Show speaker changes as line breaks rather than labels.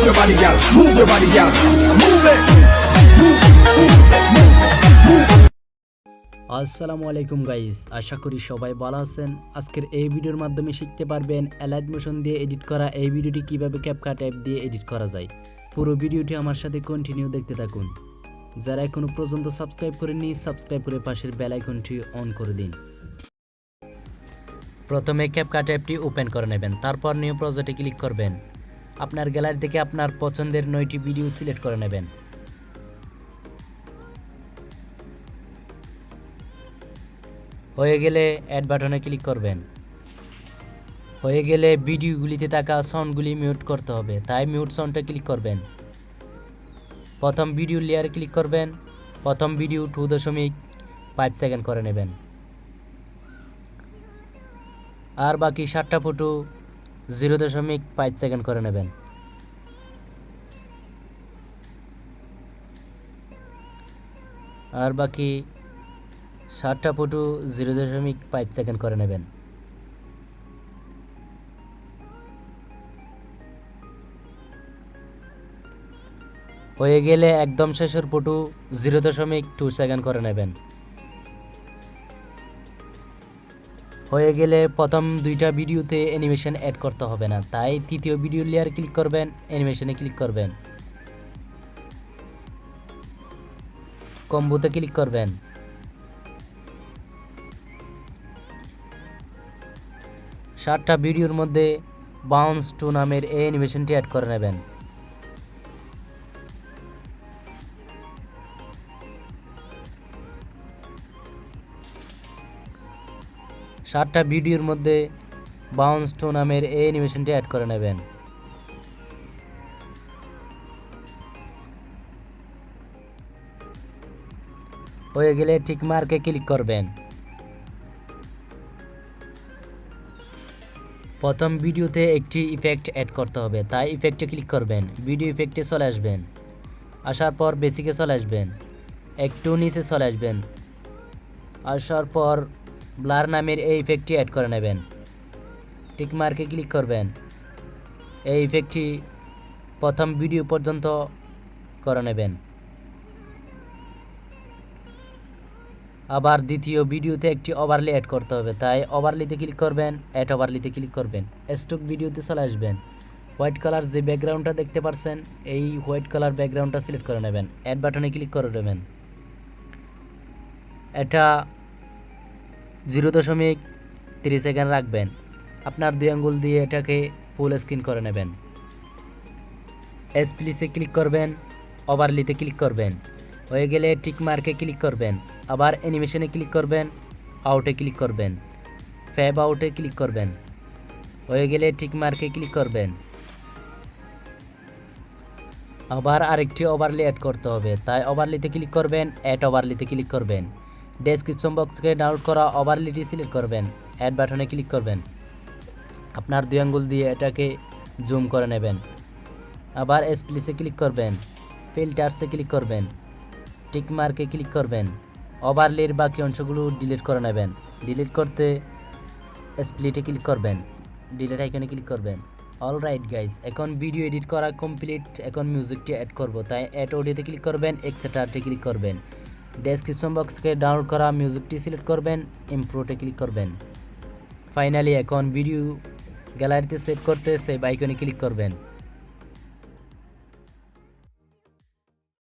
your body, girl. Move your body, girl. Move it.
আসসালামু আলাইকুম guys, আশা করি সবাই ভালো আছেন। আজকের এই ভিডিওর মাধ্যমে শিখতে পারবেন অ্যালাইট মোশন দিয়ে এডিট করা এই ভিডিওটি কিভাবে ক্যাপকাট অ্যাপ দিয়ে এডিট করা যায়। পুরো ভিডিওটি আমার সাথে কন্টিনিউ দেখতে থাকুন। যারা এখনো পর্যন্ত সাবস্ক্রাইব করেননি, সাবস্ক্রাইব করে পাশের বেল আইকনটি অন করে দিন। প্রথমে ক্যাপকাট অ্যাপটি ওপেন করে নেবেন, তারপর নিউ প্রজেক্টে ক্লিক করবেন। আপনার গ্যালারি থেকে আপনার পছন্দের 9টি ভিডিও সিলেক্ট করে নেবেন। হয়ে গেলে অ্যাড বাটনে ক্লিক করবেন। হয়ে গেলে ভিডিওগুলিতে থাকা সাউন্ডগুলি মিউট করতে হবে, তাই মিউট সাউন্ডে ক্লিক করবেন। প্রথম ভিডিও লেয়ারে ক্লিক করবেন। প্রথম ভিডিও 2.5 সেকেন্ড করে নেবেন। আর বাকি 7টা ফটো 0.5 সেকেন্ড করে নেবেন। আর বাকি 7টা ফটো 0.5 সেকেন্ড করে নেবেন। হয়ে গেলে একদম শেষের ফটো 0.2 সেকেন্ড করে নেবেন। হয়ে গেলে প্রথম 2টা ভিডিওতে অ্যানিমেশন অ্যাড করতে হবে না, তাই তৃতীয় ভিডিও লেয়ার ক্লিক করবেন, অ্যানিমেশনে ক্লিক করবেন, কম্বোতে ক্লিক করবেন। 7টা ভিডিওর মধ্যে বাউন্স টু নামের এই অ্যানিমেশনটি অ্যাড করে নেবেন। সাতটা ভিডিওর মধ্যে বাউন্স টু নামের এই অ্যানিমেশনটি অ্যাড করে নেবেন। হয়ে গেলে টিক মার্কে ক্লিক করবেন। প্রথম ভিডিওতে একটি ইফেক্ট অ্যাড করতে হবে, তাই ইফেক্টে ক্লিক করবেন। ভিডিও ইফেক্টে চলে আসবেন। আসার পর বেসিকে চলে আসবেন, একটু নিচে চলে আসবেন। আসার পর ব্লার নামের এই ইফেক্টটি অ্যাড করে নেবেন। টিক মার্কে ক্লিক করবেন। এই ইফেক্টটি প্রথম ভিডিও পর্যন্ত করে নেবেন। আবার দ্বিতীয় ভিডিওতে একটি ওভারলে অ্যাড করতে হবে, তাই ওভারলিতে ক্লিক করবেন, অ্যাড ওভারলিতে ক্লিক করবেন। স্টক ভিডিওতে চলে আসবেন। হোয়াইট কালার যে ব্যাকগ্রাউন্ডটা দেখতে পাচ্ছেন, এই হোয়াইট কালার ব্যাকগ্রাউন্ডটা সিলেক্ট করে নেবেন, অ্যাড বাটনে ক্লিক করে দেবেন। এটা 0.3 সেকেন্ড রাখবেন। আপনার 2 আঙ্গুল দিয়ে এটাকে ফুল স্ক্রিন করে নেবেন। স্প্লিসে ক্লিক করবেন, ওভারলিতে ক্লিক করবেন। হয়ে গেলে টিক মার্কে ক্লিক করবেন। আবার অ্যানিমেশনে ক্লিক করবেন, আউটে ক্লিক করবেন, ফ্যাব আউটে ক্লিক করবেন। হয়ে গেলে টিক মার্কে ক্লিক করবেন। আবার আরেকটি ওভারলে অ্যাড করতে হবে, তাই ওভারলিতে ক্লিক করবেন, অ্যাড ওভারলিতে ক্লিক করবেন। ডেসক্রিপশন বক্স থেকে ডাউনলোড করা ওভারলিটি সিলেক্ট করবেন, অ্যাড বাটনে ক্লিক করবেন। আপনার 2 আঙ্গুল দিয়ে এটাকে জুম করে নেবেন। আবার স্প্লিসে ক্লিক করবেন, ফিল্টারসে ক্লিক করবেন, টিক মার্কে ক্লিক করবেন। ওভারলের বাকি অংশগুলো ডিলিট করে নেবেন। ডিলিট করতে স্প্লিটে ক্লিক করবেন, ডিলিট আইকনে ক্লিক করবেন। অলরাইট গাইস, এখন ভিডিও এডিট করা কমপ্লিট। এখন মিউজিকটি অ্যাড করব, তাই অ্যাড অডিওতে ক্লিক করবেন, এক্সট্রাতে ক্লিক করবেন। ডেসক্রিপশন বক্স থেকে ডাউনলোড করা মিউজিকটি সিলেক্ট করবেন, ইমপ্রোতে ক্লিক করবেন। ফাইনালি এখন ভিডিও গ্যালারিতে সেভ করতে সেভ আইকনে ক্লিক করবেন।